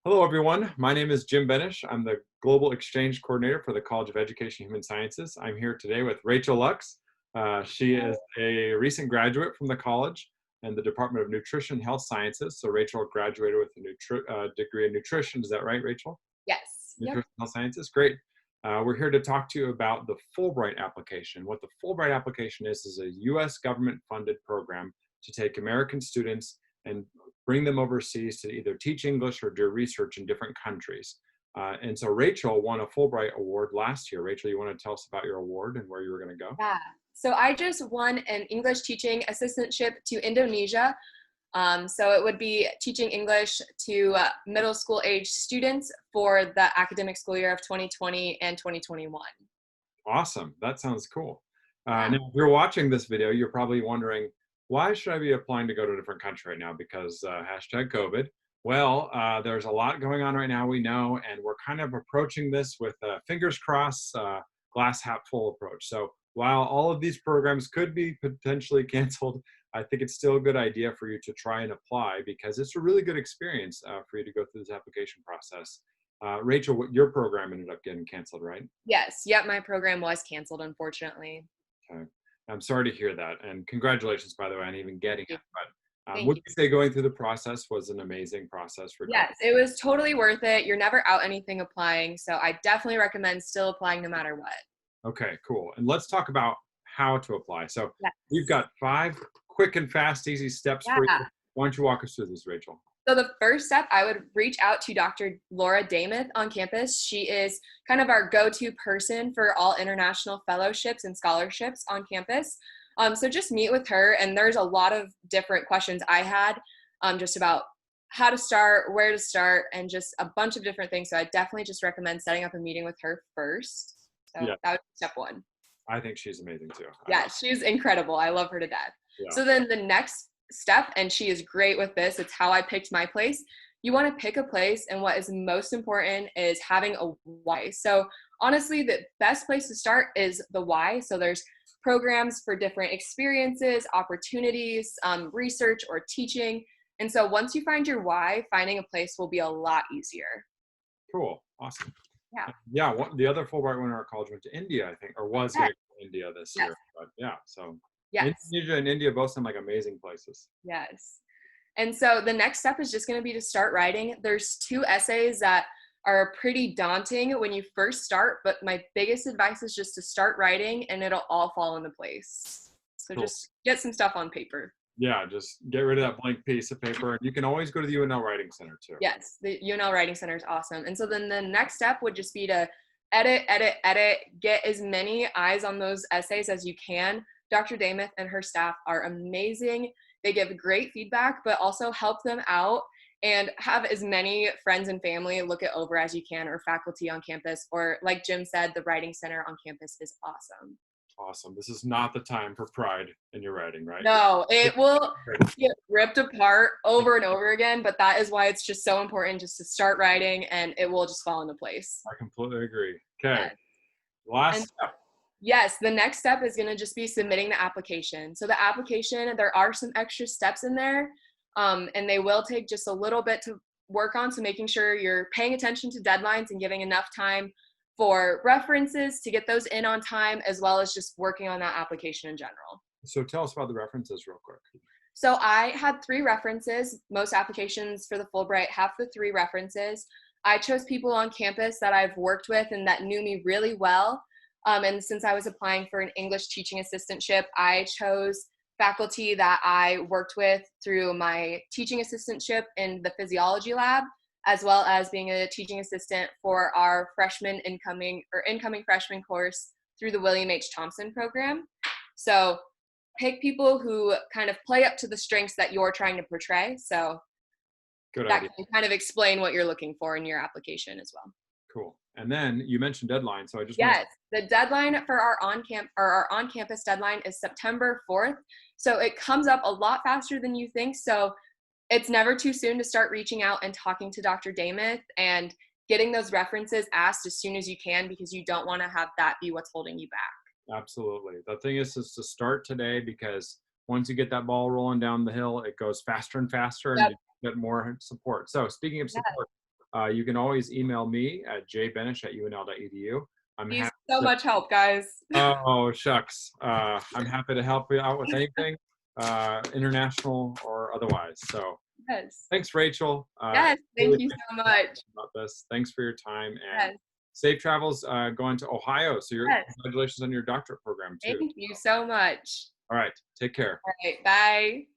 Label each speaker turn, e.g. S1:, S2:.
S1: Hello, everyone. My name is Jim Benish. I'm the Global Exchange Coordinator for the College of Education and Human Sciences. I'm here today with Rachael Lux. She is a recent graduate from the college and the Department of Nutrition and Health Sciences. So Rachael graduated with a degree in nutrition. Is that right, Rachel?
S2: Yes. Yep.
S1: Nutrition and Health Sciences. Great. We're here to talk to you about the Fulbright application. What the Fulbright application is a U.S. government-funded program to take American students and bring them overseas to either teach English or do research in different countries. And so Rachael won a Fulbright award last year. Rachael, you want to tell us about your award and where you were going to go?
S2: Yeah. So I just won an English teaching assistantship to Indonesia. So it would be teaching English to middle school age students for the academic school year of 2020 and 2021.
S1: Awesome. That sounds cool.
S2: Yeah.
S1: Now, if you're watching this video, you're probably wondering, why should I be applying to go to a different country right now? Because hashtag COVID. Well, there's a lot going on right now, we know, and we're kind of approaching this with fingers crossed, glass half full approach. So while all of these programs could be potentially canceled, I think it's still a good idea for you to try and apply because it's a really good experience for you to go through this application process. Rachael, your program ended up getting canceled, right?
S2: Yes. Yep. My program was canceled, unfortunately.
S1: Okay. I'm sorry to hear that, and congratulations, by the way, on even getting it. But
S2: Thank
S1: would
S2: you.
S1: you say going through the process was an amazing process for
S2: Yes, it was totally worth it. You're never out anything applying. So I definitely recommend still applying no matter what.
S1: Okay, cool. And let's talk about how to apply. So
S2: Yes.
S1: we've got 5 quick and fast, easy steps for
S2: Yeah.
S1: you. Why don't you walk us through this, Rachael?
S2: So the first step, I would reach out to Dr. Laura Dameth on campus. She is kind of our go-to person for all international fellowships and scholarships on campus. So just meet with her, and there's a lot of different questions I had just about how to start, where to start, and just a bunch of different things. So I definitely just recommend setting up a meeting with her first. So
S1: Yeah,
S2: that would be step one.
S1: I think she's amazing too.
S2: Yeah, she's incredible. I love her to death.
S1: Yeah.
S2: So then the next step, and she is great with this, it's how I picked my place. You want to pick a place, and what is most important is having a why. So honestly, the best place to start is the why. So there's programs for different experiences, opportunities, research, or teaching. And so once you find your why, finding a place will be a lot easier.
S1: Cool. Awesome.
S2: Yeah.
S1: Yeah, the other Fulbright winner at our college went to India, I think, or was going
S2: Yes.
S1: to go to India this
S2: Yes.
S1: year. But yeah, so
S2: Yes.
S1: Indonesia and India both sound like amazing places.
S2: Yes. And so the next step is just going to be to start writing. There's 2 essays that are pretty daunting when you first start, but my biggest advice is just to start writing and it'll all fall into place. So
S1: Cool.
S2: just get some stuff on paper.
S1: Yeah, just get rid of that blank piece of paper. And you can always go to the UNL Writing Center too.
S2: Yes, the UNL Writing Center is awesome. And so then the next step would just be to edit, get as many eyes on those essays as you can. Dr. Dameth and her staff are amazing. They give great feedback, but also help them out and have as many friends and family look it over as you can, or faculty on campus, or like Jim said, the Writing Center on campus is awesome.
S1: Awesome. This is not the time for pride in your writing, right?
S2: No, it will get ripped apart over and over again, but that is why it's just so important just to start writing and it will just fall into place.
S1: I completely agree. Okay.
S2: Yes.
S1: Last
S2: And
S1: step.
S2: yes, the next step is going to just be submitting the application. So the application, there are some extra steps in there, and they will take just a little bit to work on. So making sure you're paying attention to deadlines and giving enough time for references to get those in on time, as well as just working on that application in general.
S1: So tell us about the references real quick.
S2: So I had 3 references. Most applications for the Fulbright have the 3 references. I chose people on campus that I've worked with and that knew me really well. And since I was applying for an English teaching assistantship, I chose faculty that I worked with through my teaching assistantship in the physiology lab, as well as being a teaching assistant for our incoming freshman course through the William H. Thompson program. So pick people who kind of play up to the strengths that you're trying to portray. So
S1: Good
S2: that
S1: idea.
S2: can kind of explain what you're looking for in your application as well.
S1: Cool. And then you mentioned deadline, so I just
S2: Yes, the deadline for our on-campus deadline is September 4th. So it comes up a lot faster than you think. So it's never too soon to start reaching out and talking to Dr. Dameth and getting those references asked as soon as you can, because you don't want to have that be what's holding you back.
S1: Absolutely. The thing is to start today, because once you get that ball rolling down the hill, it goes faster and faster, and
S2: Yep.
S1: you get more support. So speaking of support, You can always email me at jbenish@unl.edu. I'm
S2: He's
S1: happy
S2: so
S1: to,
S2: much help, guys.
S1: oh, shucks. I'm happy to help you out with anything, international or otherwise. So
S2: Yes.
S1: thanks, Rachel.
S2: Yes.
S1: Really
S2: Thank you
S1: thanks
S2: so
S1: for talking
S2: much.
S1: about this. Thanks for your time, and
S2: Yes.
S1: safe travels going to Ohio. So
S2: Yes.
S1: congratulations on your doctorate program too.
S2: Thank you so much.
S1: All right, take care.
S2: All right. Bye.